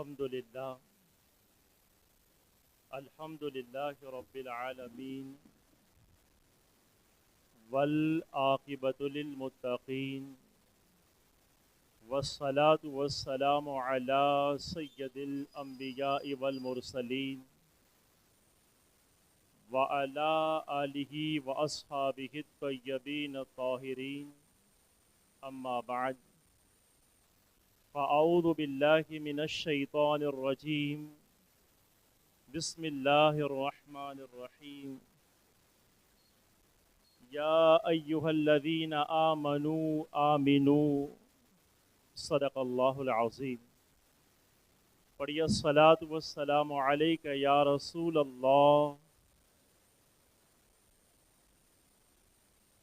الحمد للہ رب العالمین والعاقبۃ للمتقین والصلاة والسلام علی سید الانبیاء والمرسلین وعلی آلہ واصحابہ الطیبین الطاہرین اما بعد فاعوذ باللہ من الشیطان الرجیم بسم اللہ الرحمن الرحیم یا ایہا الذین آمنوا صدق اللہ العظیم۔ پڑھیے الصلاۃ والسلام علیک یا رسول اللہ،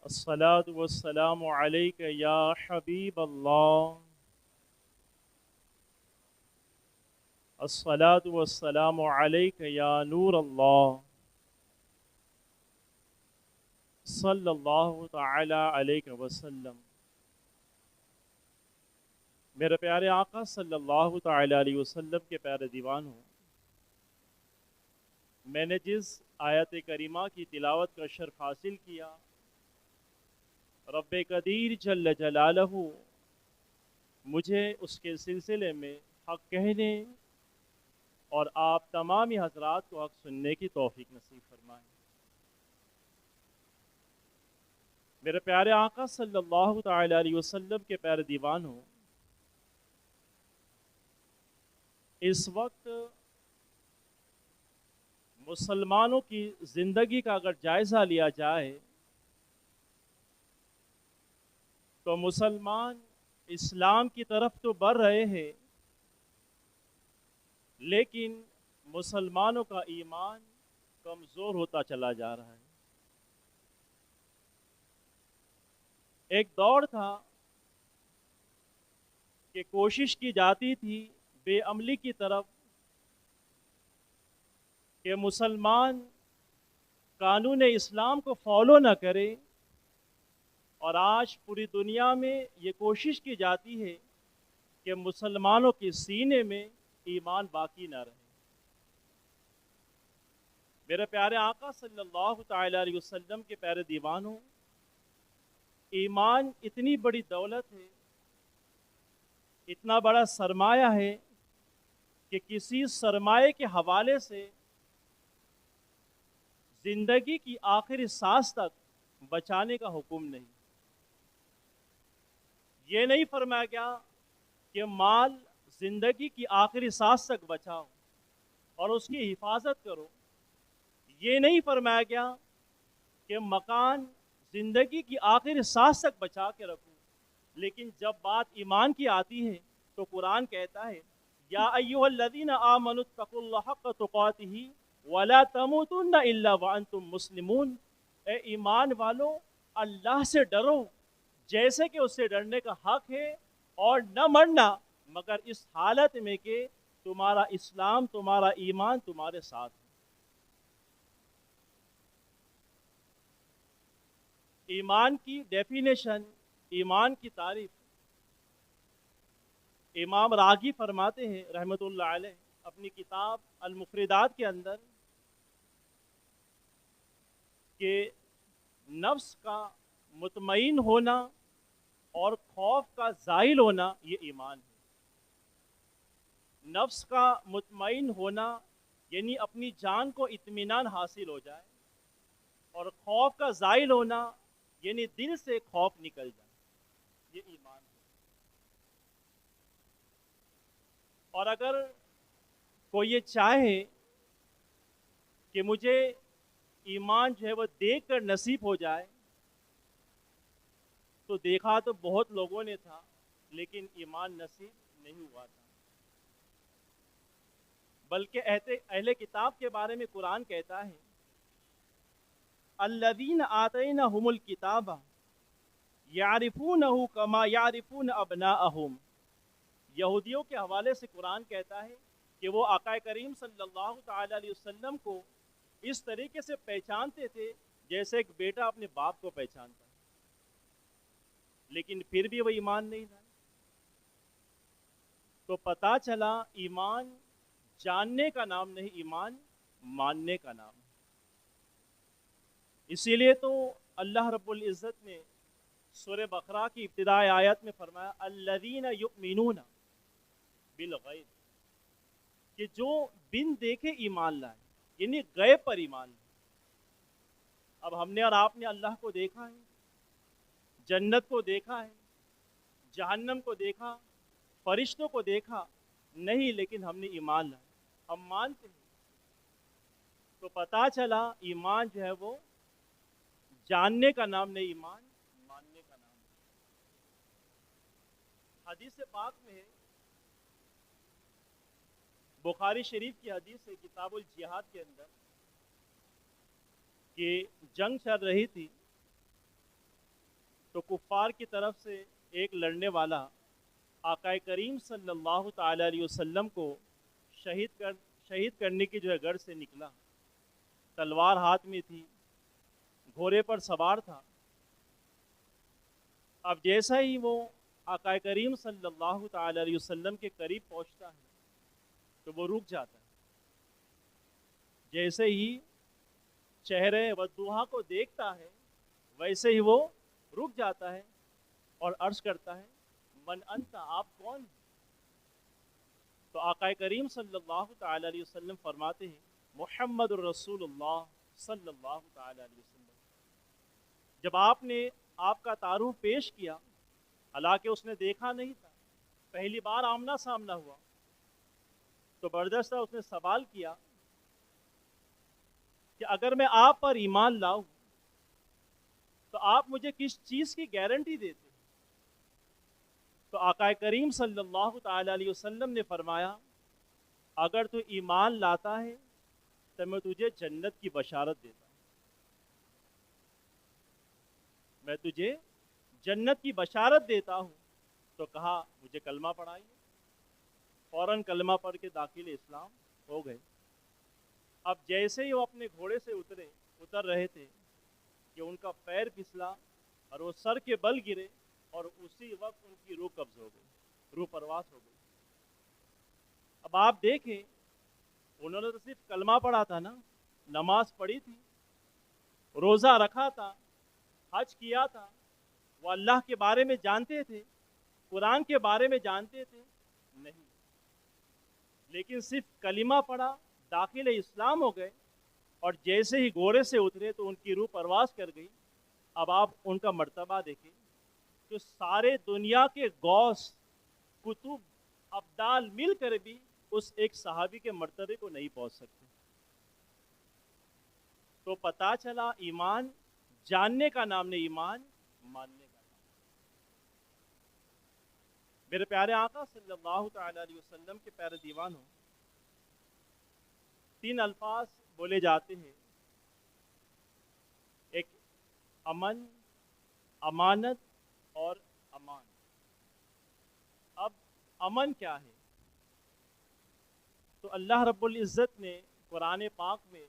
الصلاۃ والسلام علیک یا حبیب اللہ، الصلاۃ والسلام علیک یا نور اللہ، صلی اللہ تعالی علیہ وسلم۔ میرے پیارے آقا صلی اللہ تعالی علیہ وسلم کے پیارے دیوان ہوں، میں نے جس آیت کریمہ کی تلاوت کا شرف حاصل کیا، رب قدیر جل جلالہ مجھے اس کے سلسلے میں حق کہنے اور آپ تمامی حضرات کو حق سننے کی توفیق نصیب فرمائے۔ میرے پیارے آقا صلی اللہ تعالی علیہ وسلم کے پیارے دیوان ہوں، اس وقت مسلمانوں کی زندگی کا اگر جائزہ لیا جائے تو مسلمان اسلام کی طرف تو بڑھ رہے ہیں، لیکن مسلمانوں کا ایمان کمزور ہوتا چلا جا رہا ہے۔ ایک دور تھا کہ کوشش کی جاتی تھی بے عملی کی طرف کہ مسلمان قانون اسلام کو فالو نہ کرے، اور آج پوری دنیا میں یہ کوشش کی جاتی ہے کہ مسلمانوں کے سینے میں ایمان باقی نہ رہے۔ میرے پیارے آقا صلی اللہ تعالی علیہ وسلم کے پیارے دیوانوں، ایمان اتنی بڑی دولت ہے، اتنا بڑا سرمایہ ہے کہ کسی سرمایے کے حوالے سے زندگی کی آخری سانس تک بچانے کا حکم نہیں۔ یہ نہیں فرمایا گیا کہ مال زندگی کی آخری سانس تک بچاؤ اور اس کی حفاظت کرو۔ یہ نہیں فرمایا گیا کہ مکان زندگی کی آخری سانس تک بچا کے رکھو، لیکن جب بات ایمان کی آتی ہے تو قرآن کہتا ہے یا ایھا الذین آمنوا اتقوا اللہ حق تقاتہ ولا تموتن الا وانتم مسلمون۔ اے ایمان والو، اللہ سے ڈرو جیسے کہ اس سے ڈرنے کا حق ہے، اور نہ مرنا مگر اس حالت میں کہ تمہارا اسلام، تمہارا ایمان تمہارے ساتھ ہے۔ ایمان کی ڈیفینیشن، ایمان کی تعریف امام راغی فرماتے ہیں رحمۃ اللہ علیہ اپنی کتاب المفردات کے اندر کہ نفس کا مطمئن ہونا اور خوف کا زائل ہونا یہ ایمان ہے۔ نفس کا مطمئن ہونا یعنی اپنی جان کو اطمینان حاصل ہو جائے، اور خوف کا زائل ہونا یعنی دل سے خوف نکل جائے، یہ ایمان ہے۔ اور اگر کوئی یہ چاہے کہ مجھے ایمان جو ہے وہ دیکھ کر نصیب ہو جائے، تو دیکھا تو بہت لوگوں نے تھا لیکن ایمان نصیب نہیں ہوا تھا۔ بلکہ اہل کتاب کے بارے میں قرآن کہتا ہے الذین آتیناہم الکتاب یعرفونہ کما یعرفون ابناءہم۔ یہودیوں کے حوالے سے قرآن کہتا ہے کہ وہ آقا کریم صلی اللہ تعالی علیہ وسلم کو اس طریقے سے پہچانتے تھے جیسے ایک بیٹا اپنے باپ کو پہچانتا ہے، لیکن پھر بھی وہ ایمان نہیں لائے۔ تو پتہ چلا ایمان جاننے کا نام نہیں، ایمان ماننے کا نام ہے۔ اسی لیے تو اللہ رب العزت نے سورہ بقرہ کی ابتدائی آیت میں فرمایا الذین یؤمنون بالغیب، کہ جو بن دیکھے ایمان لائے، یعنی غیب پر ایمان لائے۔ اب ہم نے اور آپ نے اللہ کو دیکھا ہے، جنت کو دیکھا ہے، جہنم کو دیکھا، فرشتوں کو دیکھا نہیں، لیکن ہم نے ایمان لایا، ہم مانتے ہیں۔ تو پتہ چلا ایمان جو ہے وہ جاننے کا نام نہیں، ایمان ماننے کا نام ہے۔ حدیث پاک میں ہے، بخاری شریف کی حدیث ہے کتاب الجہاد کے اندر، کہ جنگ چل رہی تھی تو کفار کی طرف سے ایک لڑنے والا آقا کریم صلی اللہ تعالی علیہ وسلم کو شہید کرنے کی جو ہے غرض سے نکلا، تلوار ہاتھ میں تھی، گھوڑے پر سوار تھا۔ اب جیسا ہی وہ آقا کریم صلی اللہ تعالی علیہ وسلم کے قریب پہنچتا ہے تو وہ رک جاتا ہے۔ جیسے ہی چہرے وضحا کو دیکھتا ہے ویسے ہی وہ رک جاتا ہے اور عرض کرتا ہے من انت، آپ کون ہیں؟ تو آقا کریم صلی اللہ تعالی علیہ وسلم فرماتے ہیں محمد الرسول اللہ صلی اللہ تعالی علیہ وسلم۔ جب آپ نے آپ کا تعارف پیش کیا، حالانکہ اس نے دیکھا نہیں تھا، پہلی بار آمنا سامنا ہوا، تو برداشتہ اس نے سوال کیا کہ اگر میں آپ پر ایمان لاؤں تو آپ مجھے کس چیز کی گارنٹی دیتے؟ تو آقا کریم صلی اللہ تعالی علیہ وسلم نے فرمایا اگر تو ایمان لاتا ہے تو میں تجھے جنت کی بشارت دیتا ہوں، میں تجھے جنت کی بشارت دیتا ہوں۔ تو کہا مجھے کلمہ پڑھائیے، فوراً کلمہ پڑھ کے داخل اسلام ہو گئے۔ اب جیسے ہی وہ اپنے گھوڑے سے اتر رہے تھے کہ ان کا پیر پھسلا اور وہ سر کے بل گرے، اور اسی وقت ان کی روح قبض ہو گئی، روح پرواز ہو گئی۔ اب آپ دیکھیں، انہوں نے تو صرف کلمہ پڑھا تھا نا، نماز پڑھی تھی، روزہ رکھا تھا، حج کیا تھا، وہ اللہ کے بارے میں جانتے تھے، قرآن کے بارے میں جانتے تھے نہیں، لیکن صرف کلمہ پڑھا، داخل اسلام ہو گئے، اور جیسے ہی گھوڑے سے اترے تو ان کی روح پرواز کر گئی۔ اب آپ ان کا مرتبہ دیکھیں کہ سارے دنیا کے غوث، کتب، ابدال مل کر بھی اس ایک صحابی کے مرتبے کو نہیں پہنچ سکتے۔ تو پتہ چلا ایمان جاننے کا نام نہیں، ایمان ماننے کا نام۔ میرے پیارے آقا صلی اللہ تعالی علیہ وسلم کے پیارے دیوانوں، 3 الفاظ بولے جاتے ہیں، ایک امن، امانت اور امان۔ اب امن کیا ہے؟ تو اللہ رب العزت نے قرآن پاک میں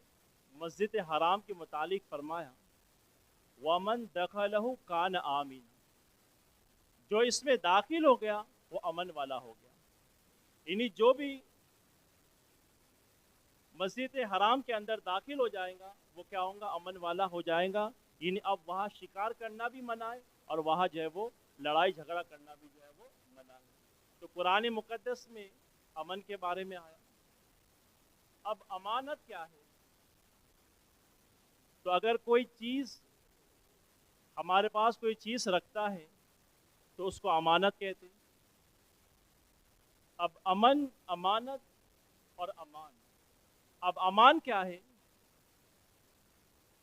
مسجد حرام کے متعلق فرمایا وَمَن دَخَلَهُ كَانَ آمِنًا، جو اس میں داخل ہو گیا وہ امن والا ہو گیا۔ یعنی جو بھی مسجد حرام کے اندر داخل ہو جائے گا وہ کیا ہوگا؟ امن والا ہو جائے گا۔ یعنی اب وہاں شکار کرنا بھی منع ہے اور وہاں جو ہے وہ لڑائی جھگڑا کرنا بھی جو ہے وہ منع ہے۔ تو قرآن مقدس میں امن کے بارے میں آیا۔ اب امانت کیا ہے؟ تو اگر کوئی چیز ہمارے پاس کوئی چیز رکھتا ہے تو اس کو امانت کہتے ہیں۔ اب امن، امانت اور امان۔ اب امان کیا ہے؟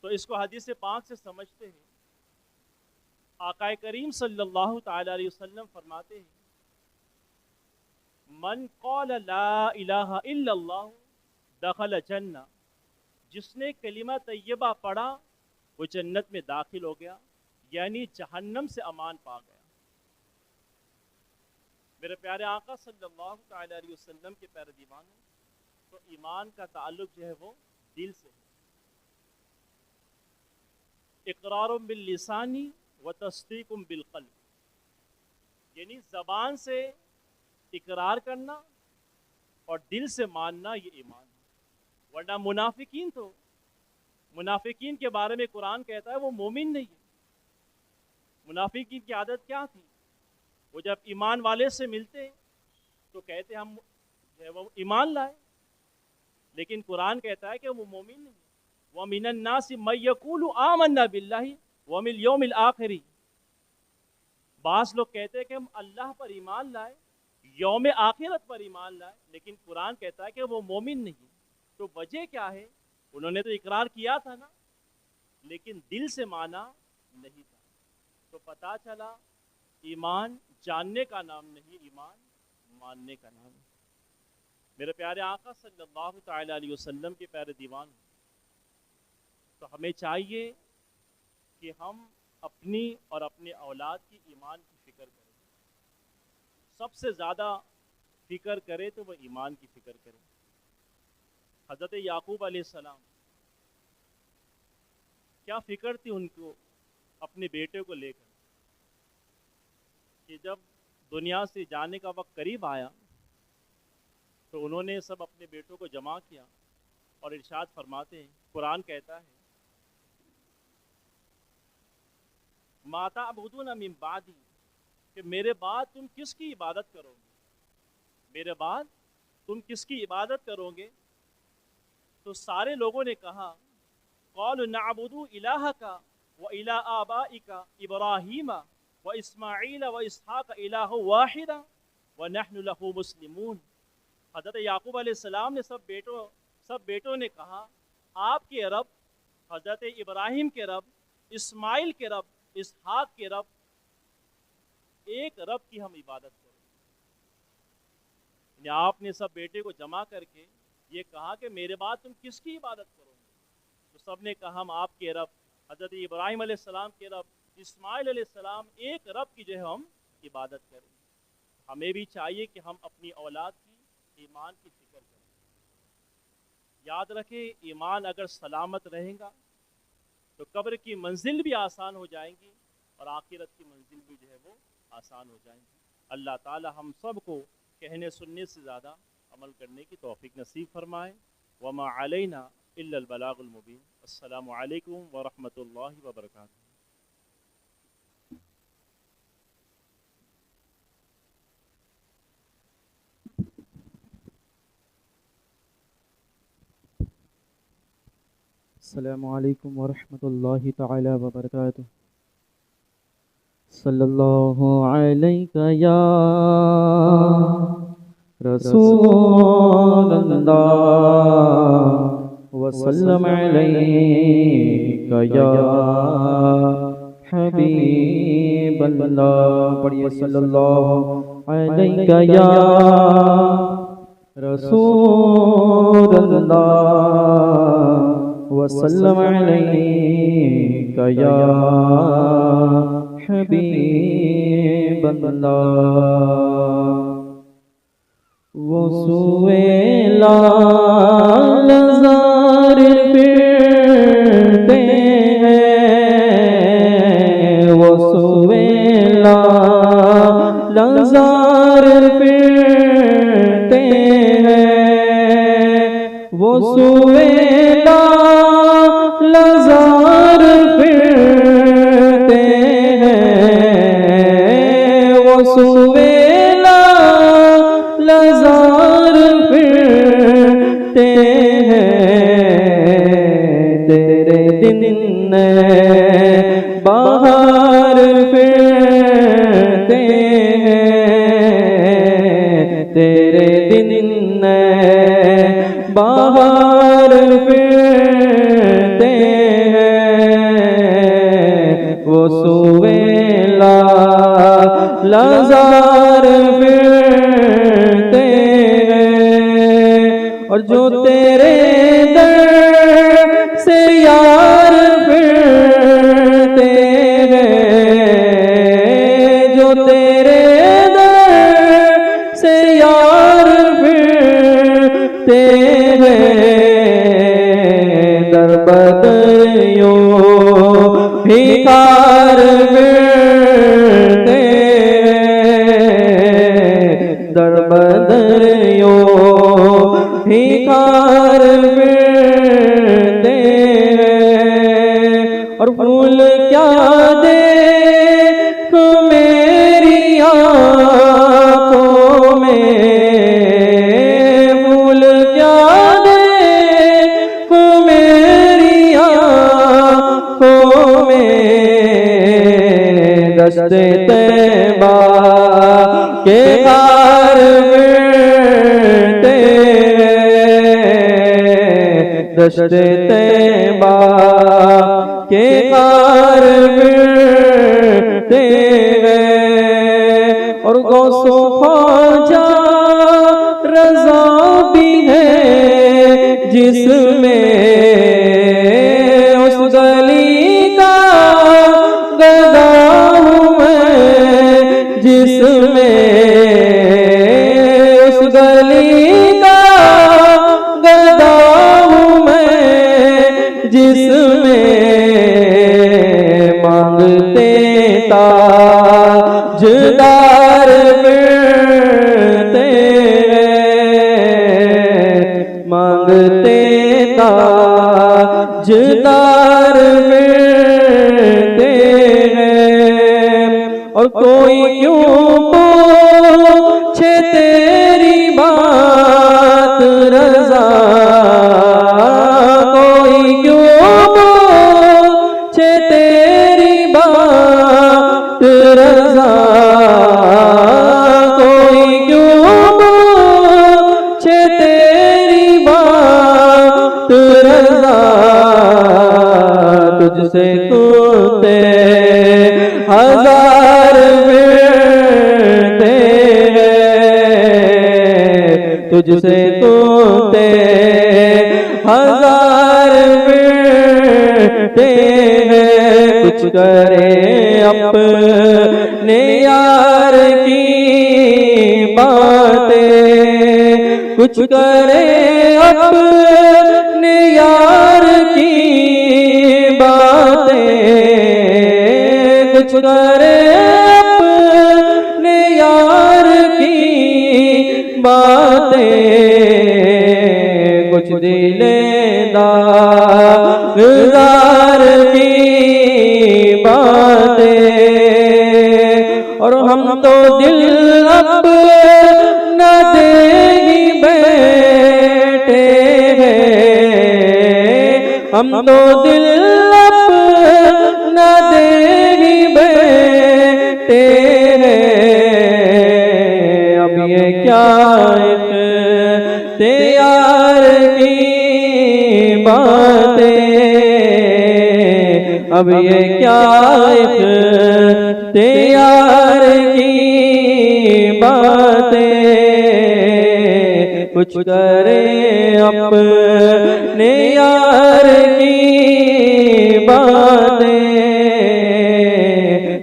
تو اس کو حدیث پاک سے سمجھتے ہیں۔ آقا کریم صلی اللہ تعالی علیہ وسلم فرماتے ہیں من قال لا الہ الا اللہ دخل جنہ، جس نے کلمہ طیبہ پڑھا وہ جنت میں داخل ہو گیا، یعنی جہنم سے امان پا گیا۔ میرے پیارے آقا صلی اللہ تعالی علیہ وسلم کے پیارے دیوانوں، تو ایمان کا تعلق جو ہے وہ دل سے ہے۔ اقرار باللسانی و تصدیق بالقلب، یعنی زبان سے اقرار کرنا اور دل سے ماننا یہ ایمان ہے۔ ورنہ منافقین کے بارے میں قرآن کہتا ہے وہ مومن نہیں ہے۔ منافقین کی عادت کیا تھی؟ وہ جب ایمان والے سے ملتے تو کہتے ہم وہ ایمان لائے، لیکن قرآن کہتا ہے کہ وہ مومن نہیں۔ وَمِنَ النَّاسِ مَن يَقُولُ آمَنَّا بِاللَّهِ وَبِالْيَوْمِ الْآخِرِ، بعض لوگ کہتے ہیں کہ ہم اللہ پر ایمان لائے، یوم آخرت پر ایمان لائے، لیکن قرآن کہتا ہے کہ وہ مومن نہیں۔ تو وجہ کیا ہے؟ انہوں نے تو اقرار کیا تھا نا، لیکن دل سے مانا نہیں تھا۔ تو پتہ چلا ایمان جاننے کا نام نہیں، ایمان ماننے کا نام ہے۔ میرے پیارے آقا صلی اللہ تعالی علیہ وسلم کے پیارے دیوان، تو ہمیں چاہیے کہ ہم اپنی اور اپنے اولاد کی ایمان کی فکر کریں۔ سب سے زیادہ فکر کرے تو وہ ایمان کی فکر کرے۔ حضرت یعقوب علیہ السلام کیا فکر تھی ان کو اپنے بیٹے کو لے کر، کہ جب دنیا سے جانے کا وقت قریب آیا تو انہوں نے سب اپنے بیٹوں کو جمع کیا اور ارشاد فرماتے ہیں، قرآن کہتا ہے مَا تَعْبُدُونَ مِن بَعْدِی، کہ میرے بعد تم کس کی عبادت کرو گے؟ میرے بعد تم کس کی عبادت کرو گے؟ تو سارے لوگوں نے کہا قَالُوا نَعْبُدُ إِلَٰهَكَ وَإِلَٰهَ آبَائِكَ إِبْرَاهِيمَ وَإِسْمَاعِيلَ وَإِسْحَاقَ إِلَٰهًا وَاحِدًا وَنَحْنُ لَهُ مُسْلِمُونَ۔ حضرت یعقوب علیہ السلام نے سب بیٹوں نے کہا آپ کے رب، حضرت ابراہیم کے رب، اسماعیل کے رب، اسحاق کے رب، ایک رب کی ہم عبادت کریں۔ یعنی آپ نے سب بیٹے کو جمع کر کے یہ کہا کہ میرے بعد تم کس کی عبادت کرو گے؟ تو سب نے کہا ہم آپ کے رب، حضرت ابراہیم علیہ السلام کے رب، اسماعیل علیہ السلام ایک رب کی جو ہے ہم عبادت کریں۔ ہمیں بھی چاہیے کہ ہم اپنی اولاد کی ایمان کی فکر کریں۔ یاد رکھیں ایمان اگر سلامت رہے گا تو قبر کی منزل بھی آسان ہو جائیں گی اور آخرت کی منزل بھی جو ہے وہ آسان ہو جائیں گی۔ اللہ تعالی ہم سب کو کہنے سننے سے زیادہ عمل کرنے کی توفیق نصیب فرمائے۔ وما علینا الا البلاغ المبین۔ السلام علیکم ورحمۃ اللہ وبرکاتہ۔ السلام علیکم ورحمۃ اللہ تعالی وبرکاتہ۔ صلی اللہ علیہ یا رسول اللہ وسلم علیہ یا حبیب اللہ۔ پڑھیے صلی اللہ علیہ یا رسول اللہ وسلم علیک یا حبیب اللہ۔ وہ سوئے لال زار پھرتے ہیں، وہ سوئے لال زار پھرتے ہیں، وہ سوئے لزار پھرتے ہیں، وہ سوئے لزار پھرتے ہیں، تیرے دن باہر پھرتے ہیں، تیرے دن باہر پھرتے ہیں، وہ سوئے لزار پھرتے ہیں، اور جو تیرے در سے یار پھرتے ہیں، جو تیرے در سے یار پھرتے ہیں، در بدر یوں بھیکار پھرتے ہیں، در بھیکار پھرتے ہیں اور پھول کیا دیکھ میری آنکھوں میں، پھول کیا دیکھ میری آنکھوں میں، دست طیبہ کے غار پھرتے ہیں، دست طیبہ کے غار پھرتے ہیں اور غوث و خواجہ رضا بھی ہے جس میں، اس گلی کا گدا ہوں میں جس میں، اس گلی کا گدا ہوں میں جس میں، مانگتے تاجدار پھرتے ہیں، مانگتے تاجدار پھرتے ہیں اور کوئی کیوں پوچھے تیری بات رضا، کوئی کیوں پوچھے تیری بات رضا، کوئی کیوں پوچھے تیری بات رضا، تجھ سے توتے ہزار پھرتے ہیں، تجھ سے توتے ہزار پھرتے ہیں، کچھ کرے اپنے یار کی باتیں، کچھ کرے اپنے یار کی باتیں، کچھ کرے اپنے یار کی باتیں، کچھ دل داغدار کی باتیں، اور ہم تو دل اپنا دے ہی بیٹھے ہیں، ہم تو دل اپنا دے ہی بیٹھے ہیں، اب یہ کیا اختیار کی باتیں، اب یہ کیا اختیار کی باتیں، کچھ کرے اپنے یار کی باتیں،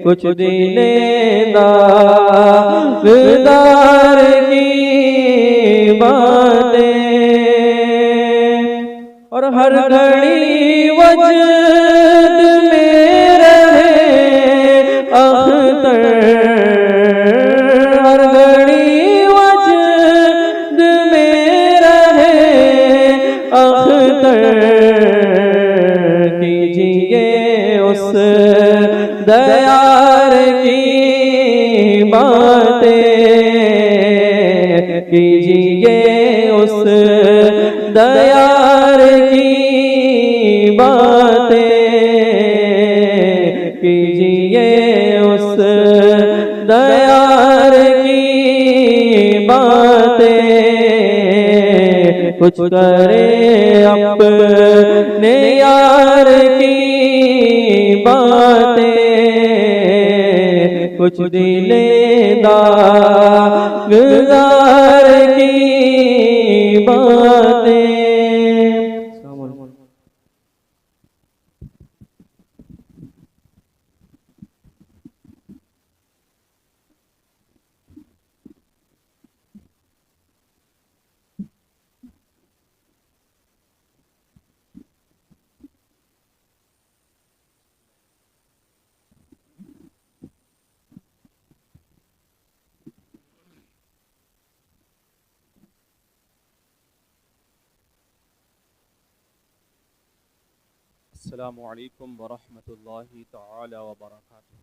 کچھ دل داغدار کی باتیں، اور ہر گھڑی وجد میں رہے اختر، ہر گھڑی وجد میں رہے اختر، کیجیے اس دیار کی باتیں، کیجیے اس دیار کی باتیں، کیجیے اس دیار کی باتیں، کچھ کرے اپنے یار کی باتیں، کچھ دل داغدار کی باتیں۔ السلام علیکم ورحمۃ اللہ تعالی وبرکاتہ۔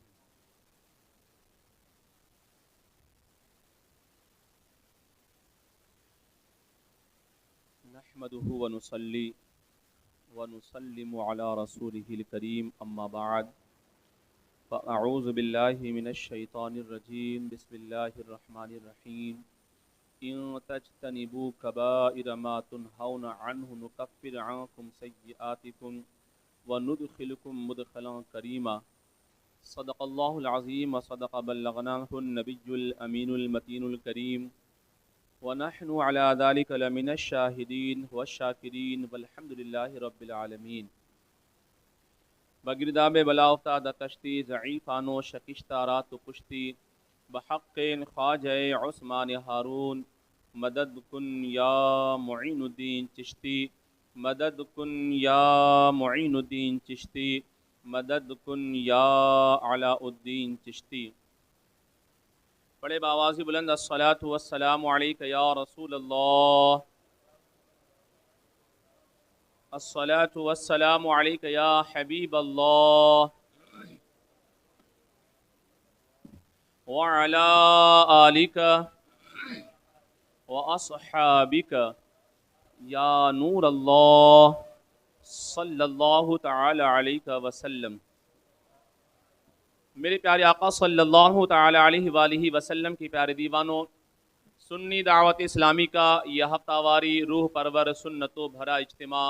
نحمده ونصلي ونسلم على رسوله الكريم اما بعد فاعوذ بالله من الشیطان الرجیم بسم اللہ الرحمن الرحیم ان تجتنبوا كبائر ما تنهون عنه نكفر عنكم سيئاتكم وندخلكم مدخلا کریما۔ صدق اللہ العظیم وصدق بلغناه النبی الامین المتین الکریم ونحن على ذلك لمن الشاہدین والشاکرین والحمد للہ رب العالمین۔ بگرداب بلا افتاد کشتی ضعیفان و شکشتہ رات و کشتی بحق خواجہ عثمان ہارون مدد کن یا معین الدین چشتی، مدد کن یا معین الدین چشتی، مدد کن یا علاء الدین چشتی۔ بڑے باواز بلند الصلاۃ والسلام علیک یا رسول اللہ، الصلاۃ والسلام علیک یا حبیب اللہ، وعلی آلک واصحابک یا نور اللہ صلی اللہ تعالی علیہ وسلم۔ میرے پیارے آقا صلی اللہ تعالی علیہ وآلہ وسلم کی پیارے دیوانوں، سنی دعوت اسلامی کا یہ ہفتہ واری روح پرور سنتوں بھرا اجتماع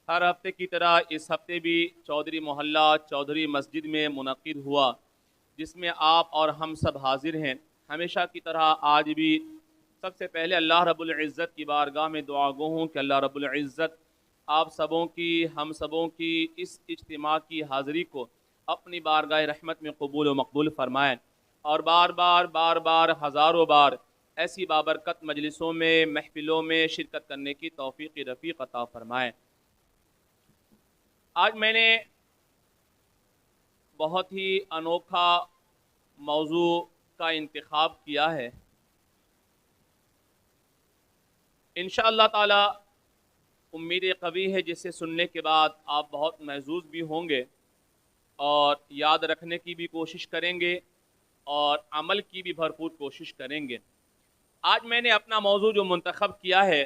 ہر ہفتے کی طرح اس ہفتے بھی چودھری محلہ چودھری مسجد میں منعقد ہوا، جس میں آپ اور ہم سب حاضر ہیں۔ ہمیشہ کی طرح آج بھی سب سے پہلے اللہ رب العزت کی بارگاہ میں دعا گو ہوں کہ اللہ رب العزت آپ سبوں کی ہم سبوں کی اس اجتماع کی حاضری کو اپنی بارگاہ رحمت میں قبول و مقبول فرمائیں، اور بار بار ہزاروں بار ایسی بابرکت مجلسوں میں محفلوں میں شرکت کرنے کی توفیق رفیق عطا فرمائیں۔ آج میں نے بہت ہی انوکھا موضوع کا انتخاب کیا ہے۔ انشاءاللہ تعالی امید قوی ہے جسے سننے کے بعد آپ بہت محظوظ بھی ہوں گے اور یاد رکھنے کی بھی کوشش کریں گے اور عمل کی بھی بھرپور کوشش کریں گے۔ آج میں نے اپنا موضوع جو منتخب کیا ہے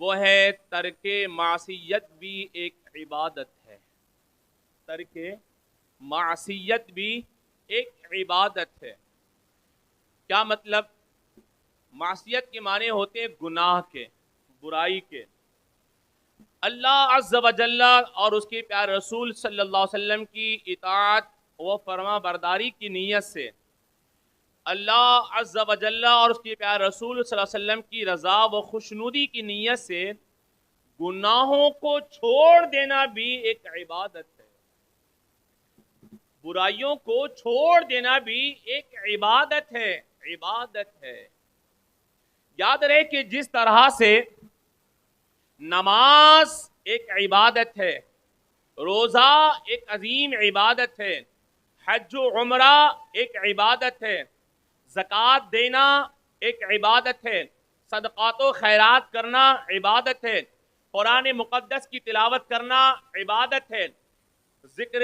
وہ ہے ترک معصیت بھی ایک عبادت ہے۔ ترک معصیت بھی ایک عبادت ہے۔ کیا مطلب؟ معصیت کے معنی ہوتے ہیں گناہ کے، برائی کے۔ اللہ عز و جل اور اس کے پیارے رسول صلی اللہ علیہ وسلم کی اطاعت و فرما برداری کی نیت سے، اللہ عز و جل اور اس کے پیارے رسول صلی اللہ علیہ وسلم کی رضا و خوشنودی کی نیت سے گناہوں کو چھوڑ دینا بھی ایک عبادت ہے۔ برائیوں کو چھوڑ دینا بھی ایک عبادت ہے، عبادت ہے۔ یاد رہے کہ جس طرح سے نماز ایک عبادت ہے، روزہ ایک عظیم عبادت ہے، حج و عمرہ ایک عبادت ہے، زکوٰۃ دینا ایک عبادت ہے، صدقات و خیرات کرنا عبادت ہے، قرآن مقدس کی تلاوت کرنا عبادت ہے، ذکر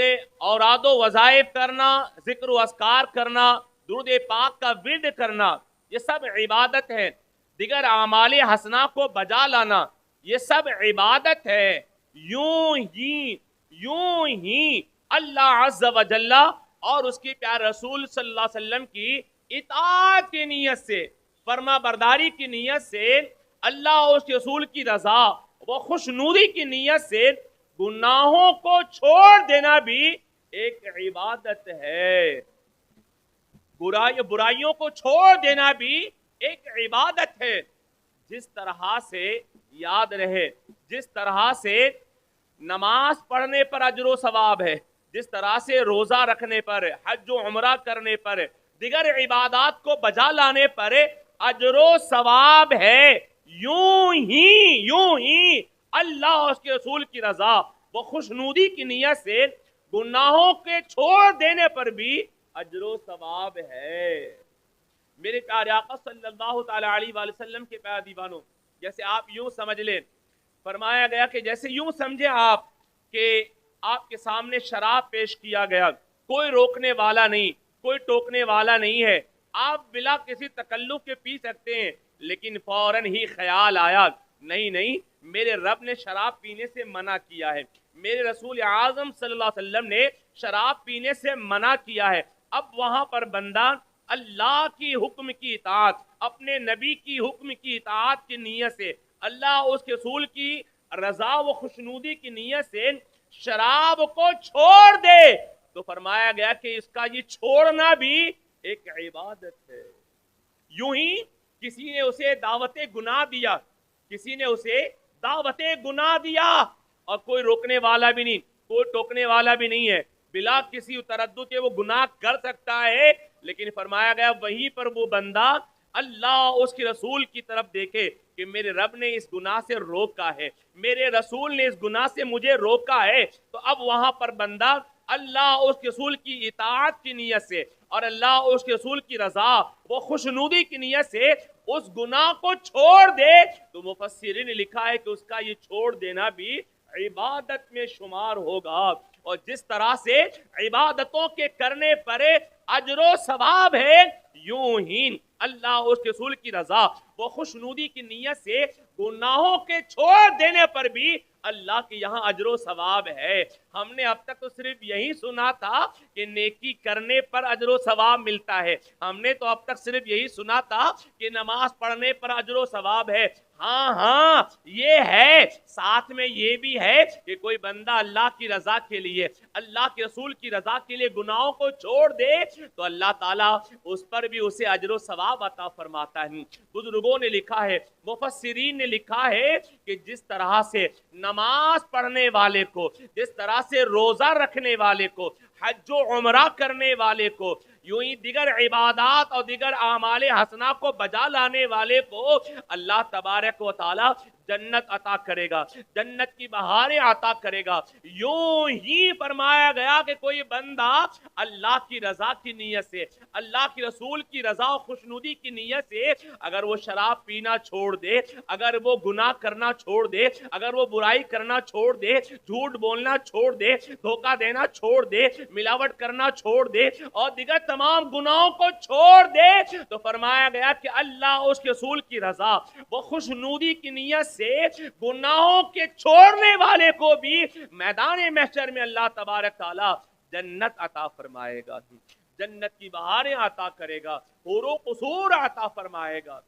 اوراد و وظائف کرنا، ذکر و اذکار کرنا، درود پاک کا ورد کرنا، یہ سب عبادت ہے۔ دیگر اعمال حسنہ کو بجا لانا، یہ سب عبادت ہے۔ یوں ہی اللہ عز و جل اور اس کے پیارے رسول صلی اللہ علیہ وسلم کی اطاعت کی نیت سے، فرما برداری کی نیت سے، اللہ اور اس کے رسول کی رضا و خوشنودی کی نیت سے گناہوں کو چھوڑ دینا بھی ایک عبادت ہے۔ برائیوں کو چھوڑ دینا بھی ایک عبادت ہے۔ جس طرح سے یاد رہے، جس طرح سے نماز پڑھنے پر اجر و ثواب ہے، جس طرح سے روزہ رکھنے پر، حج و عمرہ کرنے پر، دیگر عبادات کو بجا لانے پر اجر و ثواب ہے، یوں ہی اللہ اور اس کے رسول کی رضا وہ خوشنودی کی نیت سے گناہوں کے چھوڑ دینے پر بھی اجر و ثواب ہے۔ میرے پیارے آقا صلی اللہ تعالی علیہ وآلہ وسلم کے پیارے دیوانوں، جیسے آپ یوں سمجھ لیں، فرمایا گیا کہ جیسے یوں سمجھیں آپ کہ آپ کے سامنے شراب پیش کیا گیا, کوئی روکنے والا نہیں, کوئی ٹوکنے والا نہیں ہے, آپ بلا کسی تکلف کے پی سکتے ہیں, لیکن فوراً ہی خیال آیا نہیں میرے رب نے شراب پینے سے منع کیا ہے, میرے رسول اعظم صلی اللہ علیہ وسلم نے شراب پینے سے منع کیا ہے. اب وہاں پر بندہ اللہ کی حکم کی اطاعت, اپنے نبی کی حکم کی اطاعت کی نیت سے, اللہ اس کے رسول کی رضا و خوشنودی کی نیت سے شراب کو چھوڑ دے, تو فرمایا گیا کہ اس کا یہ چھوڑنا بھی ایک عبادت ہے. یوں ہی کسی نے اسے دعوت گناہ دیا, کسی نے اسے دعوت گناہ دیا, اور کوئی روکنے والا بھی نہیں, کوئی ٹوکنے والا بھی نہیں ہے, بلا کسی تردد کے وہ گناہ کر سکتا ہے, لیکن فرمایا گیا وہیں پر وہ بندہ اللہ اس کے رسول کی طرف دیکھے کہ میرے رب نے اس گناہ سے روکا ہے, میرے رسول نے اس گناہ سے مجھے روکا ہے, تو اب وہاں پر بندہ اللہ اس کے رسول کی اطاعت کی نیت سے اور اللہ اس کے رسول کی رضا وہ خوشنودی کی نیت سے اس گناہ کو چھوڑ دے, تو مفسرین نے لکھا ہے کہ اس کا یہ چھوڑ دینا بھی عبادت میں شمار ہوگا. اور جس طرح سے عبادتوں کے کرنے پر اجر و ثواب ہے, یوں ہی اللہ اس کے رسول کی رضا وہ خوشنودی کی نیت سے گناہوں کے چھوڑ دینے پر بھی اللہ کے یہاں اجر و ثواب ہے. ہم نے اب تک تو صرف یہی سنا تھا کہ نیکی کرنے پر اجر و ثواب ملتا ہے, ہم نے تو اب تک صرف یہی سنا تھا کہ نماز پڑھنے پر اجر و ثواب ہے. ہاں یہ ہے, ساتھ میں یہ بھی ہے کہ کوئی بندہ اللہ کی رضا کے لیے, اللہ کے رسول کی رضا کے لیے گناہوں کو چھوڑ دے تو اللہ تعالیٰ اس پر بھی اسے اجر و ثواب عطا فرماتا ہے. بزرگوں نے لکھا ہے, مفسرین نے لکھا ہے کہ جس طرح سے نماز پڑھنے والے کو, جس طرح سے روزہ رکھنے والے کو, حج و عمرہ کرنے والے کو, یوں ہی دیگر عبادات اور دیگر اعمال حسنہ کو بجا لانے والے کو اللہ تبارک و تعالی جنت عطا کرے گا, جنت کی بہاریں عطا کرے گا. یوں ہی فرمایا گیا کہ کوئی بندہ اللہ کی رضا کی نیت سے, اللہ کی رسول کی رضا و خوشنودی کی نیت سے اگر وہ شراب پینا چھوڑ دے, اگر وہ گناہ کرنا چھوڑ دے, اگر وہ برائی کرنا چھوڑ دے, جھوٹ بولنا چھوڑ دے, دھوکہ دینا چھوڑ دے, ملاوٹ کرنا چھوڑ دے اور دیگر تمام گناہوں کو چھوڑ دے, تو فرمایا گیا کہ اللہ اس کے رسول کی رضا وہ خوشنودی کی نیت سے گناہوں کے چھوڑنے والے کو بھی میدان محشر میں اللہ تبارک تعالی جنت عطا فرمائے گا, جنت کی بہاریں عطا کرے گا, حور و قصور عطا فرمائے گا.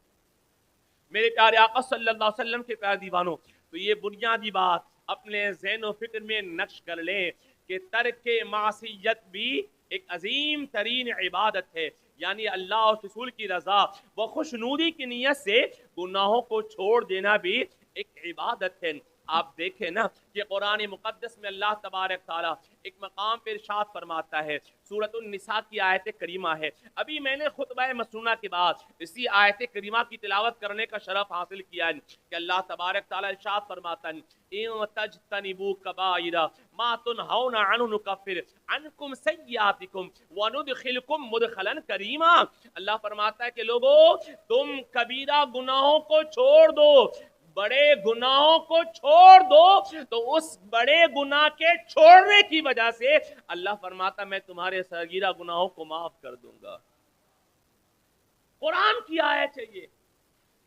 میرے پیارے آقا صلی اللہ علیہ وسلم کے پیارے دیوانوں, تو یہ بنیادی بات اپنے ذہن و فکر میں نقش کر لیں کہ ترک معصیت بھی ایک عظیم ترین عبادت ہے, یعنی اللہ اور رسول کی رضا و خوشنودی کی نیت سے گناہوں کو چھوڑ دینا بھی ایک عبادت ہے. آپ دیکھیں نا کہ قرآن مقدس میں اللہ تبارک تعالیٰ ایک مقام پر ارشاد فرماتا ہے, سورۃ النساء کی آیت کریمہ ہے. ابھی میں نے خطبہ مسنونہ کے بعد اسی آیت کریمہ کی تلاوت کرنے کا شرف حاصل کیا ہے کہ اللہ تبارک تعالیٰ ارشاد فرماتا ہے, اِن تجتنبوا کبائر ما تنہون عنہ نکفر عنکم سیئاتکم وندخلکم مدخلا کریما. اللہ فرماتا ہے کہ لوگو تم کبیرہ گناہوں کو چھوڑ دو, بڑے گناہوں کو چھوڑ دو, تو اس بڑے گناہ کے چھوڑنے کی وجہ سے اللہ فرماتا میں تمہارے صغیرہ گناہوں کو معاف کر دوں گا. قرآن کی آیت ہے یہ.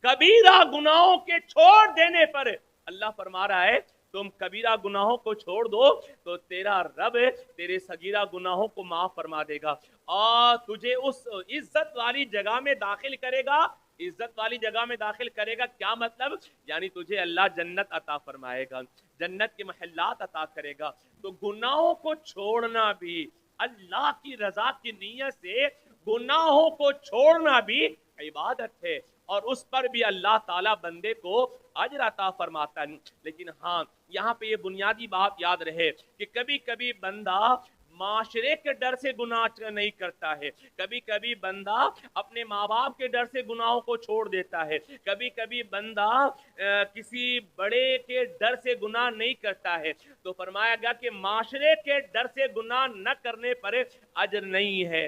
کبیرہ گناہوں کے چھوڑ دینے پر اللہ فرما رہا ہے تم کبیرہ گناہوں کو چھوڑ دو تو تیرا رب تیرے صغیرہ گناہوں کو معاف فرما دے گا اور تجھے اس عزت والی جگہ میں داخل کرے گا. عزت والی جگہ میں داخل کرے گا کیا مطلب؟ یعنی تجھے اللہ جنت عطا فرمائے گا, جنت کے محلات عطا کرے گا. تو گناہوں کو چھوڑنا بھی, اللہ کی رضا کی نیت سے گناہوں کو چھوڑنا بھی عبادت ہے, اور اس پر بھی اللہ تعالیٰ بندے کو اجر عطا فرماتا ہے. لیکن ہاں یہاں پہ یہ بنیادی بات یاد رہے کہ کبھی کبھی بندہ معاشرے کے ڈر سے گناہ نہیں کرتا ہے, کبھی کبھی بندہ اپنے ماں باپ کے ڈر سے گناہوں کو چھوڑ دیتا ہے, کبھی کبھی بندہ کسی بڑے کے ڈر سے گناہ نہیں کرتا ہے. تو فرمایا گیا کہ معاشرے کے ڈر سے گناہ نہ کرنے پر اجر نہیں ہے,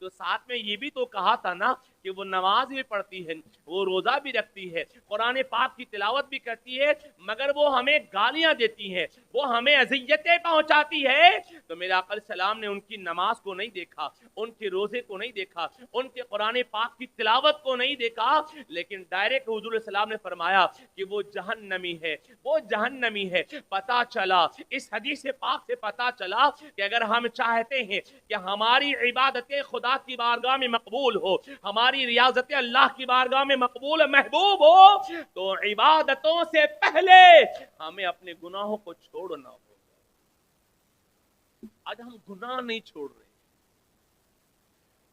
تو ساتھ میں یہ بھی تو کہا تھا نا کہ وہ نماز بھی پڑھتی ہے, وہ روزہ بھی رکھتی ہے, قرآن پاک کی تلاوت بھی کرتی ہے, مگر وہ ہمیں گالیاں دیتی ہے, وہ ہمیں اذیتیں پہنچاتی ہے. تو میرے آقا علیہ السلام نے ان کی نماز کو نہیں دیکھا, ان کے روزے کو نہیں دیکھا, ان کے قرآن پاک کی تلاوت کو نہیں دیکھا, لیکن ڈائریکٹ حضور علیہ السلام نے فرمایا کہ وہ جہنمی ہے, وہ جہنمی ہے. پتا چلا, اس حدیث پاک سے پتا چلا کہ اگر ہم چاہتے ہیں کہ ہماری عبادتیں خدا کی بارگاہ میں مقبول ہو, ہماری ریاضتیں اللہ کی بارگاہ میں مقبول محبوب ہو, تو عبادتوں سے پہلے ہمیں اپنے گناہوں کو چھوڑنا ہوگا. آج ہم گناہ نہیں چھوڑ رہے.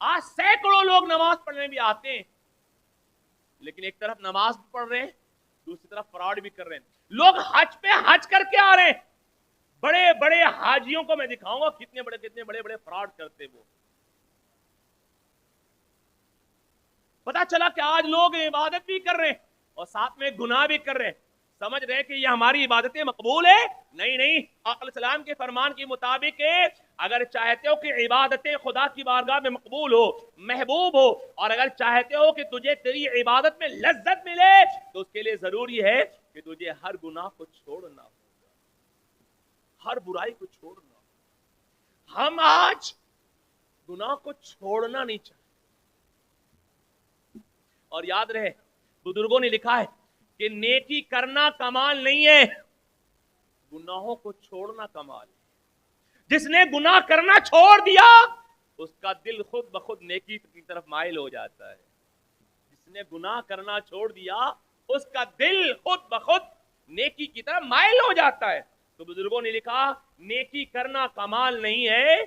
آج سینکڑوں لوگ نماز پڑھنے بھی آتے ہیں, لیکن ایک طرف نماز بھی پڑھ رہے ہیں, دوسری طرف فراڈ بھی کر رہے ہیں. لوگ حج پہ حج کر کے آ رہے ہیں, بڑے بڑے حاجیوں کو میں دکھاؤں گا کتنے بڑے بڑے فراڈ کرتے وہ. پتا چلا کہ آج لوگ عبادت بھی کر رہے ہیں اور ساتھ میں گناہ بھی کر رہے ہیں, سمجھ رہے کہ یہ ہماری عبادتیں مقبول ہے. نہیں, آقا علیہ السلام کے فرمان کے مطابق اگر چاہتے ہو کہ عبادتیں خدا کی بارگاہ میں مقبول ہو, محبوب ہو, اور اگر چاہتے ہو کہ تجھے تیری عبادت میں لذت ملے, تو اس کے لیے ضروری ہے کہ تجھے ہر گناہ کو چھوڑنا ہوگا, ہر برائی کو چھوڑنا. ہم آج گناہ کو چھوڑنا نہیں چاہتے. اور یاد رہے, بزرگوں نے لکھا ہے کہ نیکی کرنا کمال نہیں ہے, گناہوں کو چھوڑنا کمال ہے. جس نے گناہ کرنا چھوڑ دیا اس کا دل خود بخود نیکی کی طرف مائل ہو جاتا ہے. جس نے گناہ کرنا چھوڑ دیا اس کا دل خود بخود نیکی کی طرف مائل ہو جاتا ہے. تو بزرگوں نے لکھا نیکی کرنا کمال نہیں ہے,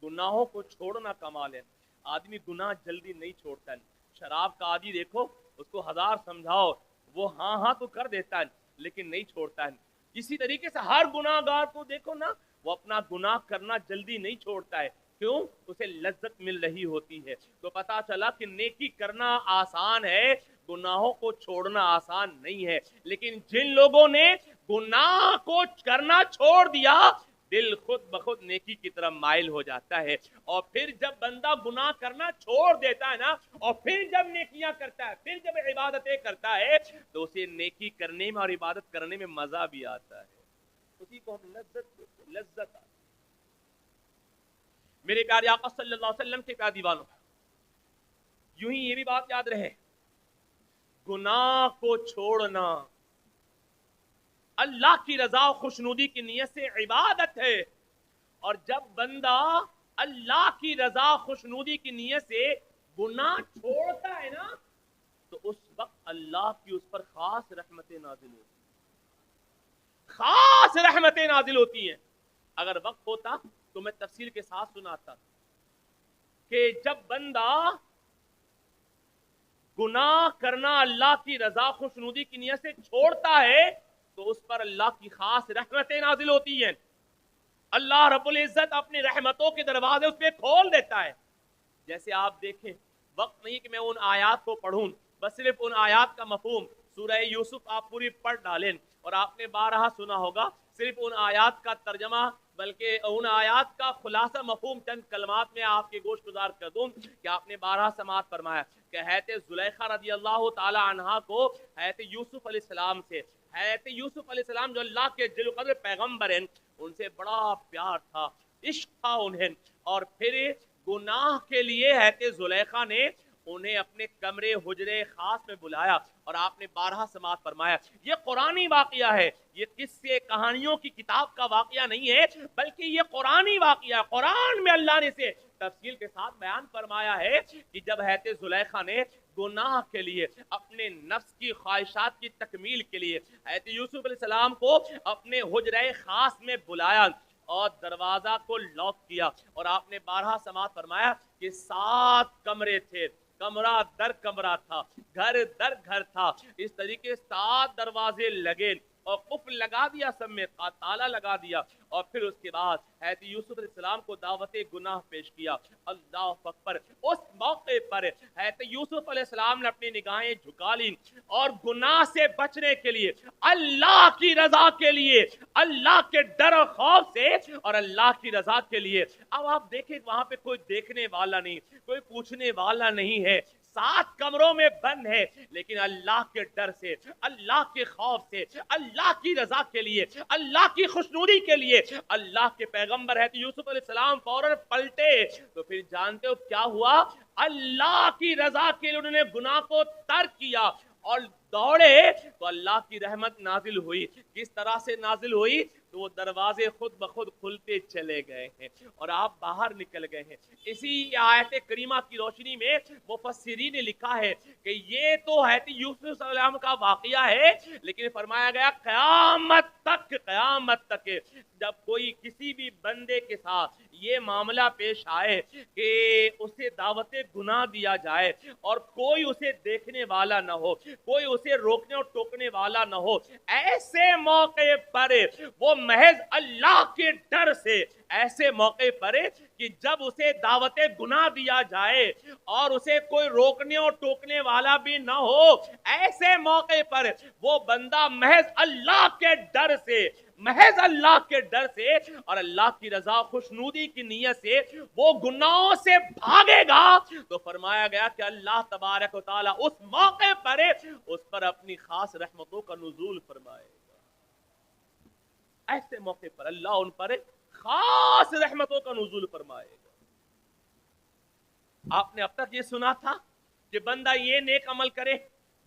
گناہوں کو چھوڑنا کمال ہے. آدمی گناہ جلدی نہیں چھوڑتا ہے. شراب کا عادی دیکھو, اس کو 1000 سمجھاؤ وہ ہاں تو کر دیتا ہے, لیکن نہیں چھوڑتا ہے. اسی طریقے سے ہر گناہ گار کو دیکھو نا, وہ اپنا گناہ کرنا جلدی نہیں چھوڑتا ہے. کیوں؟ اسے لذت مل رہی ہوتی ہے. تو پتا چلا کہ نیکی کرنا آسان ہے, گناہوں کو چھوڑنا آسان نہیں ہے. لیکن جن لوگوں نے گناہ کو کرنا چھوڑ دیا, دل خود بخود نیکی کی طرف مائل ہو جاتا ہے. اور پھر جب بندہ گناہ کرنا چھوڑ دیتا ہے نا, اور پھر جب نیکیاں کرتا ہے, پھر جب عبادتیں کرتا ہے, تو اسے نیکی کرنے میں اور عبادت کرنے میں مزہ بھی آتا ہے, اسی کو ہم لذت آتا ہے. میرے پیارے آقا صلی اللہ علیہ وسلم کے پیارے دیوانوں, یوں ہی یہ بھی بات یاد رہے, گناہ کو چھوڑنا اللہ کی رضا و خوشنودی کی نیت سے عبادت ہے. اور جب بندہ اللہ کی رضا و خوشنودی کی نیت سے گناہ چھوڑتا ہے نا, تو اس وقت اللہ کی اس پر خاص رحمتیں نازل ہوتی ہیں, خاص رحمتیں نازل ہوتی ہیں. اگر وقت ہوتا تو میں تفصیل کے ساتھ سناتا کہ جب بندہ گناہ کرنا اللہ کی رضا خوشنودی کی نیت سے چھوڑتا ہے, تو اس پر اللہ کی خاص رحمتیں نازل ہوتی ہیں. اللہ رب العزت اپنی رحمتوں کے دروازے اس پہ کھول دیتا ہے. جیسے آپ دیکھیں, وقت نہیں کہ میں ان آیات کو پڑھوں, بس صرف ان آیات کا مفہوم سورہ یوسف آپ پوری پڑھ ڈالیں, اور آپ نے بارہا سنا ہوگا, صرف ان آیات کا ترجمہ بلکہ ان آیات کا خلاصہ مفہوم چند کلمات میں آپ کے گوش گزار کر دوں کہ آپ نے بارہا سماعت فرمایا کہ حضرت زلیخا رضی اللہ تعالی عنہا کو حضرت یوسف علیہ السلام سے, حضرت یوسف علیہ السلام جو اللہ کے جل قدر پیغمبر ہیں, ان سے بڑا پیار تھا, عشق تھا انہیں. اور پھر گناہ کے لیے حضرت زلیخا نے انہیں اپنے کمرے حجرے خاص میں بلایا, اور آپ نے بارہا سماعت فرمایا. یہ قرآنی واقعہ ہے, یہ قصے کہانیوں کی کتاب کا واقعہ نہیں ہے, بلکہ یہ قرآنی واقعہ ہے. قرآن میں اللہ نے سے تفصیل کے ساتھ بیان فرمایا ہے کہ جب حضرت زلیخا نے گناہ کے لیے, اپنے نفس کی خواہشات کی تکمیل کے لیے حضرت یوسف علیہ السلام کو اپنے حجرے خاص میں بلایا اور دروازہ کو لاک کیا, اور آپ نے بارہا سماعت فرمایا کہ 7 کمرے تھے, کمرہ در کمرہ تھا, گھر در گھر تھا, اس طریقے 7 دروازے لگے, اور قفل لگا دیا، سب میں تالا لگا دیا، اور پھر اس کے بعد حضرت یوسف علیہ السلام کو دعوت گناہ پیش کیا۔ اللہ اکبر! اس موقع پر حضرت یوسف علیہ السلام نے اپنی نگاہیں جھکا لی اور گناہ سے بچنے کے لیے، اللہ کی رضا کے لیے، اللہ کے ڈر و خوف سے اور اللہ کی رضا کے لیے، اب آپ دیکھیں وہاں پہ کوئی دیکھنے والا نہیں، کوئی پوچھنے والا نہیں ہے، 7 کمروں میں بند ہے، لیکن اللہ کے ڈر سے، اللہ کے خوف سے، اللہ کی رضا کے لیے، اللہ کی خوشنودی کے لیے، اللہ کے پیغمبر حضرت یوسف علیہ السلام فوراً پلٹے تو پھر جانتے ہو کیا ہوا؟ اللہ کی رضا کے لیے انہوں نے گناہ کو ترک کیا اور دوڑے تو اللہ کی رحمت نازل ہوئی۔ کس طرح سے نازل ہوئی؟ تو وہ دروازے خود بخود کھلتے چلے گئے ہیں اور آپ باہر نکل گئے ہیں۔ اسی آیت کریمہ کی روشنی میں مفسرین نے لکھا ہے کہ یہ تو حضرت یوسف علیہ السلام کا واقعہ ہے، لیکن فرمایا گیا قیامت تک جب کوئی کسی بھی بندے کے ساتھ یہ معاملہ پیش آئے کہ اسے دعوت گناہ دیا جائے اور کوئی اسے دیکھنے والا نہ ہو، کوئی اسے روکنے اور ٹوکنے والا نہ ہو، ایسے موقع پر وہ محض اللہ کے ڈر سے، ایسے موقع پر کہ جب اسے دعوت گناہ دیا جائے اور اسے کوئی روکنے اور ٹوکنے والا بھی نہ ہو، ایسے موقع پر وہ بندہ محض اللہ کے ڈر سے، محض اللہ کے ڈر سے اور اللہ کی رضا خوشنودی کی نیت سے وہ گناہوں سے بھاگے گا تو فرمایا گیا کہ اللہ تبارک و تعالی اس موقع پر اس پر اپنی خاص رحمتوں کا نزول فرمائے گا۔ ایسے موقع پر اللہ ان پر خاص رحمتوں کا نزول فرمائے گا۔ آپ نے اب تک یہ سنا تھا کہ بندہ یہ نیک عمل کرے،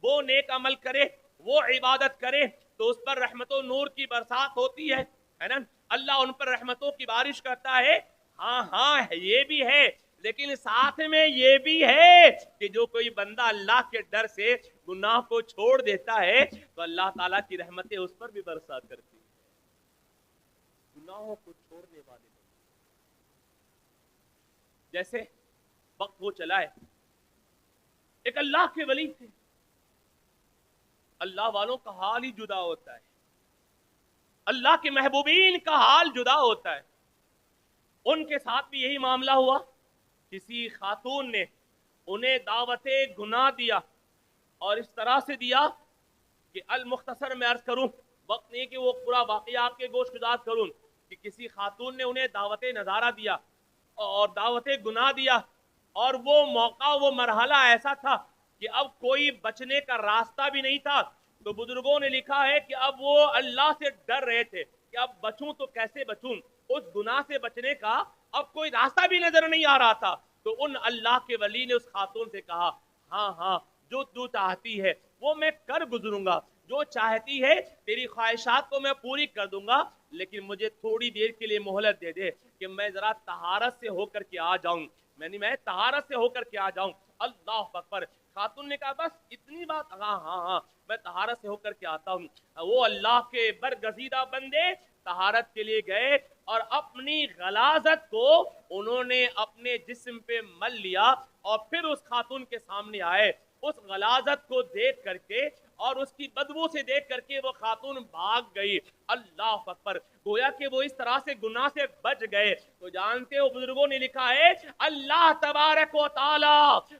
وہ نیک عمل کرے، وہ عبادت کرے تو اس پر رحمت و نور کی برسات ہوتی ہے نا، اللہ ان پر رحمتوں کی بارش کرتا ہے۔ ہاں یہ بھی ہے، لیکن ساتھ میں یہ بھی ہے کہ جو کوئی بندہ اللہ کے ڈر سے گناہ کو چھوڑ دیتا ہے تو اللہ تعالیٰ کی رحمتیں اس پر بھی برسات کرتی ہیں۔ گناہوں کو چھوڑنے والے جیسے وقت وہ چلا ہے، ایک اللہ کے ولی تھے، اللہ والوں کا حال ہی جدا ہوتا ہے، اللہ کے محبوبین کا حال جدا ہوتا ہے۔ ان کے ساتھ بھی یہی معاملہ ہوا، کسی خاتون نے انہیں دعوت گناہ دیا اور اس طرح سے دیا کہ المختصر میں عرض کروں، وقت نہیں کہ وہ پورا واقعہ آپ کے گوش گزار کروں، کہ کسی خاتون نے انہیں دعوت نظارہ دیا اور دعوت گناہ دیا اور وہ موقع، وہ مرحلہ ایسا تھا کہ اب کوئی بچنے کا راستہ بھی نہیں تھا، تو بزرگوں نے لکھا ہے کہ اب وہ اللہ سے ڈر رہے تھے کہ اب بچوں تو کیسے بچوں، اس گناہ سے بچنے کا اب کوئی راستہ بھی نظر نہیں آ رہا تھا۔ تو ان اللہ کے ولی نے اس خاتون سے کہا، ہاں جو تو چاہتی ہے وہ میں کر گزروں گا، جو چاہتی ہے تیری خواہشات کو میں پوری کر دوں گا، لیکن مجھے تھوڑی دیر کے لیے مہلت دے دے کہ میں ذرا طہارت سے ہو کر کے آ جاؤں، میں طہارت سے ہو کر کے آ جاؤں۔ اللہ اکبر! خاتون نے کہا بس اتنی بات؟ ہاں میں طہارت سے ہو کر کے آتا ہوں۔ وہ اللہ کے برگزیدہ بندے طہارت کے لیے گئے اور اپنی غلاظت کو انہوں نے اپنے جسم پہ مل لیا اور پھر اس خاتون کے سامنے آئے۔ اس غلاظت کو دیکھ کر کے اور اس کی بدبو سے دیکھ کر کے وہ خاتون بھاگ گئی۔ اللہ اکبر! گویا کہ وہ اس طرح سے گناہ سے بچ گئے۔ تو جانتے ہو بزرگوں نے لکھا ہے اللہ تبارک و تعالی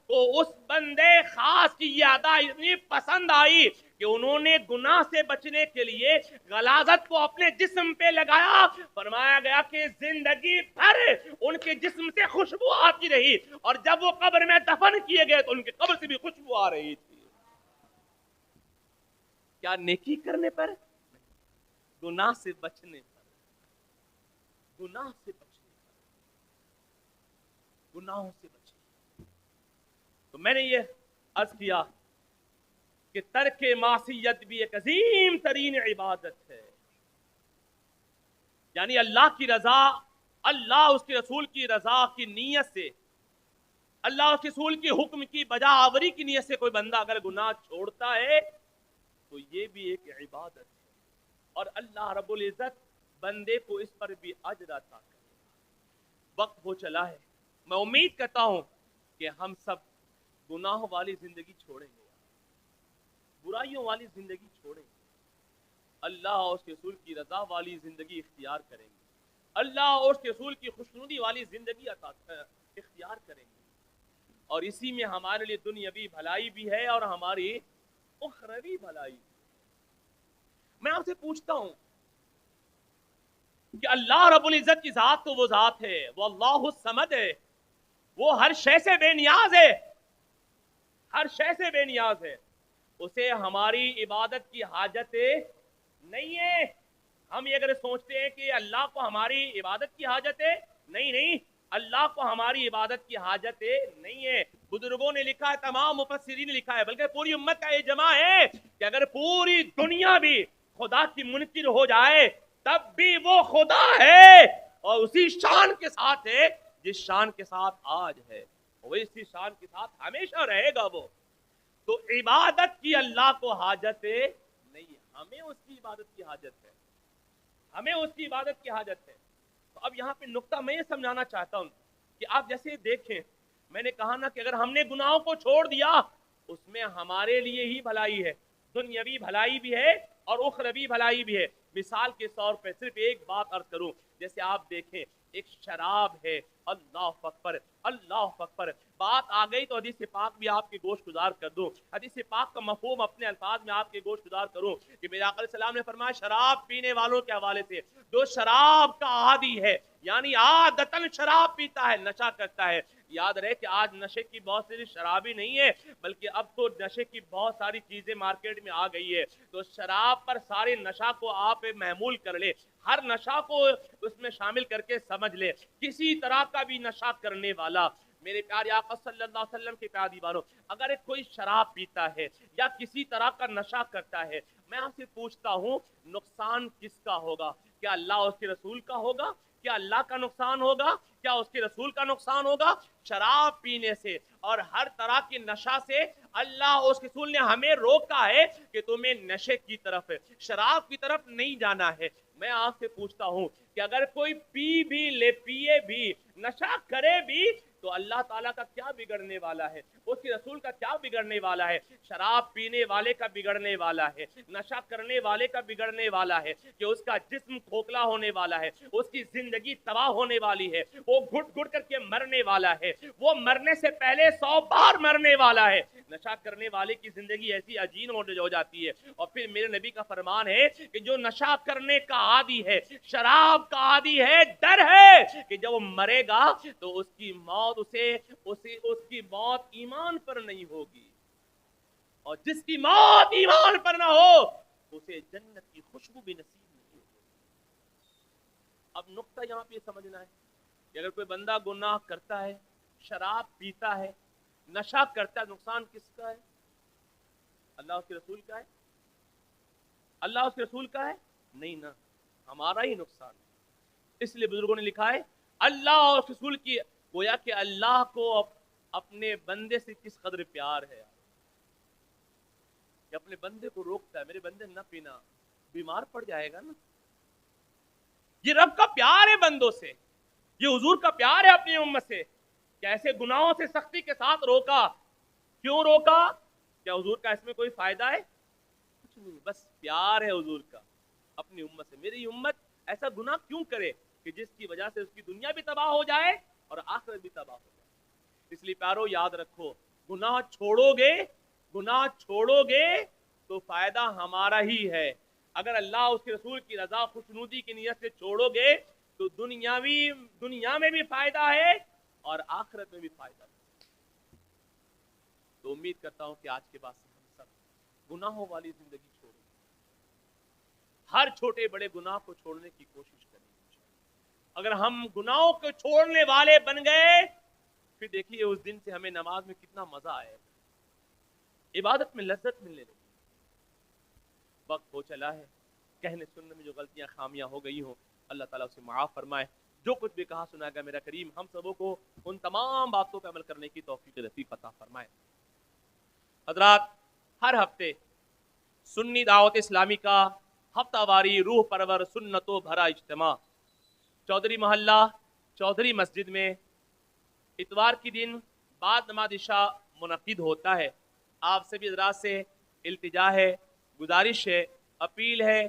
کو اس بندے خاص کی یہ ادا اتنی پسند آئی کہ انہوں نے گناہ سے بچنے کے لیے غلاظت کو اپنے جسم پہ لگایا۔ فرمایا گیا کہ زندگی بھر ان کے جسم سے خوشبو آتی رہی اور جب وہ قبر میں دفن کیے گئے تو ان کی قبر سے بھی خوشبو آ رہی تھی۔ کیا نیکی کرنے پر؟ گناہ سے بچنے پر، گناہ سے بچنے پر، گناہوں سے بچنے۔ تو میں نے یہ عرض کیا کہ ترک معصیت بھی ایک عظیم ترین عبادت ہے، یعنی اللہ کی رضا، اللہ اس کے رسول کی رضا کی نیت سے، اللہ اس کے رسول کی حکم کی بجا آوری کی نیت سے کوئی بندہ اگر گناہ چھوڑتا ہے تو یہ بھی ایک عبادت ہے اور اللہ رب العزت بندے کو اس پر بھی اجر عطا کرے گا۔ وقت ہو چلا ہے، میں امید کرتا ہوں کہ ہم سب گناہوں والی زندگی چھوڑیں گے، برائیوں والی زندگی چھوڑیں گے، اللہ اور اس کے رسول کی رضا والی زندگی اختیار کریں گے، اللہ اور اس کے رسول کی خوشنودی والی زندگی اختیار کریں گے، اور اسی میں ہمارے لیے دنیاوی بھلائی بھی ہے اور ہماری اخروی بھلائی۔ میں آپ سے پوچھتا ہوں کہ اللہ رب العزت کی ذات تو وہ ذات ہے، وہ اللہ الصمد ہے، وہ ہر شے سے بے نیاز ہے، ہر شے سے بے نیاز ہے، اسے ہماری عبادت کی حاجت نہیں ہے۔ ہم یہ اگر سوچتے ہیں کہ اللہ کو ہماری عبادت کی حاجت ہے، نہیں، اللہ کو ہماری عبادت کی حاجت نہیں ہے۔ بزرگوں نے لکھا ہے، تمام مفسرین نے لکھا ہے، بلکہ پوری امت کا اجماع ہے کہ اگر پوری دنیا بھی خدا کی منکر ہو جائے تب بھی وہ خدا ہے، اور اسی شان کے ساتھ ہے جس شان کے ساتھ آج ہے، وہ اسی شان کے ساتھ ہمیشہ رہے گا۔ وہ تو عبادت کی اللہ کو حاجت نہیں ہے، ہمیں اس کی عبادت کی حاجت ہے، ہمیں اس کی عبادت کی حاجت ہے۔ تو اب یہاں پہ نقطہ میں یہ سمجھانا چاہتا ہوں کہ آپ جیسے دیکھیں، میں نے کہا نا کہ اگر ہم نے گناہوں کو چھوڑ دیا اس میں ہمارے لیے ہی بھلائی ہے، دنیاوی بھلائی بھی ہے اور اخروی بھلائی بھی ہے۔ مثال کے طور پہ صرف ایک بات عرض کروں، جیسے آپ دیکھیں ایک شراب ہے، اللہ اکبر، اللہ اکبر، بات آ گئی تو حدیث پاک بھی آپ کے گوش گزار کر دوں، حدیث پاک کا مفہوم اپنے الفاظ میں آپ کے گوش گزار کروں کہ میرے آقا علیہ السلام نے فرمایا شراب پینے والوں کے حوالے سے، جو شراب کا عادی ہے، یعنی عادتاً شراب پیتا ہے، نشہ کرتا ہے۔ یاد رہے کہ آج نشے کی بہت سی شراب ہی نہیں ہے، بلکہ اب تو نشے کی بہت ساری چیزیں مارکیٹ میں آ گئی ہے، تو شراب پر سارے نشہ کو آپ محمول کر لے، ہر نشہ کو اس میں شامل کر کے سمجھ لے، کسی طرح کا بھی نشہ کرنے والا، میرے پیارے آقا صلی اللہ علیہ وسلم کے پیارے دیوانوں، اگر ایک کوئی شراب پیتا ہے یا کسی طرح کا نشہ کرتا ہے، میں آپ سے پوچھتا ہوں نقصان کس کا ہوگا؟ کیا اللہ اور اس کے رسول کا ہوگا؟ کیا اللہ کا نقصان ہوگا؟ کیا اس کے رسول کا نقصان ہوگا؟ شراب پینے سے اور ہر طرح کے نشہ سے اللہ اور اس کے رسول نے ہمیں روکا ہے کہ تمہیں نشے کی طرف، شراب کی طرف نہیں جانا ہے۔ میں آپ سے پوچھتا ہوں کہ اگر کوئی پی بھی لے، پیے بھی، نشہ کرے بھی، تو اللہ تعالیٰ کا کیا بگڑنے والا ہے؟ اس کے رسول کا کیا بگڑنے والا ہے؟ شراب پینے والے کا بگڑنے والا ہے، نشہ کرنے والے کا بگڑنے والا ہے کہ اس کا جسم کھوکھلا ہونے والا ہے، اس کی زندگی تباہ ہونے والی ہے، وہ گھٹ گھٹ کر کے مرنے والا ہے، وہ مرنے سے پہلے 100 بار مرنے والا ہے۔ نشہ کرنے والے کی زندگی ایسی عجین ہو جاتی ہے، اور پھر میرے نبی کا فرمان ہے کہ جو نشہ کرنے کا عادی ہے، شراب کا عادی ہے، ڈر ہے کہ جب وہ مرے گا تو اس کی موت اس کی موت ایمان پر نہیں ہوگی، اور جس کی موت ایمان پر نہ ہو اسے جنت کی خوشبو بھی نصیب نہیں ہوگی۔ اب نقطہ یہاں پہ سمجھنا ہے کہ اگر کوئی بندہ گناہ کرتا ہے، شراب پیتا ہے، نشہ کرتا ہے، نقصان کس کا ہے؟ اللہ اس کے رسول کا ہے؟ اللہ اس کے رسول کا ہے؟ نہیں نا، ہمارا ہی نقصان ہے۔ اس لیے بزرگوں نے لکھا ہے اللہ اور رسول کی، گویا کہ اللہ کو اپنے بندے سے کس قدر پیار ہے کہ اپنے بندے کو روکتا ہے، میرے بندے نہ پینا، بیمار پڑ جائے گا نا۔ یہ رب کا پیار ہے بندوں سے، یہ حضور کا پیار ہے اپنی امت سے کہ ایسے گناہوں سے سختی کے ساتھ روکا۔ کیوں روکا؟ کیا حضور کا اس میں کوئی فائدہ ہے؟ کچھ نہیں، بس پیار ہے حضور کا اپنی امت سے۔ میری امت ایسا گناہ کیوں کرے کہ جس کی وجہ سے اس کی دنیا بھی تباہ ہو جائے اور آخرت بھی تباہ ہو جائے۔ اس لیے پیارو یاد رکھو، گناہ چھوڑو گے تو فائدہ ہمارا ہی ہے۔ اگر اللہ اس کے رسول کی رضا خوشنودی کی نیت سے چھوڑو گے تو دنیا میں بھی فائدہ ہے اور آخرت میں بھی فائدہ ہے۔ تو امید کرتا ہوں کہ آج کے بعد سے ہم سب گناہوں والی زندگی چھوڑیں، ہر چھوٹے بڑے گناہ کو چھوڑنے کی کوشش کریں۔ اگر ہم گناہوں کو چھوڑنے والے بن گئے پھر دیکھیے اس دن سے ہمیں نماز میں کتنا مزہ آئے گا، عبادت میں لذت ملنے لگی۔ وقت ہو چلا ہے، کہنے سننے میں جو غلطیاں خامیاں ہو گئی ہوں اللہ تعالیٰ اسے معاف فرمائے۔ جو کچھ بھی کہا سنا گا میرا کریم ہم سبوں کو ان تمام باتوں پہ عمل کرنے کی توفیق نصیب عطا فرمائے۔ حضرات، ہر ہفتے سنی دعوت اسلامی کا ہفتہ واری روح پرور سنتوں بھرا اجتماع چودھری محلہ چودھری مسجد میں اتوار کی دن بعد نماز عشاء منعقد ہوتا ہے۔ آپ سبھی حضرات سے التجا ہے، گزارش ہے، اپیل ہے،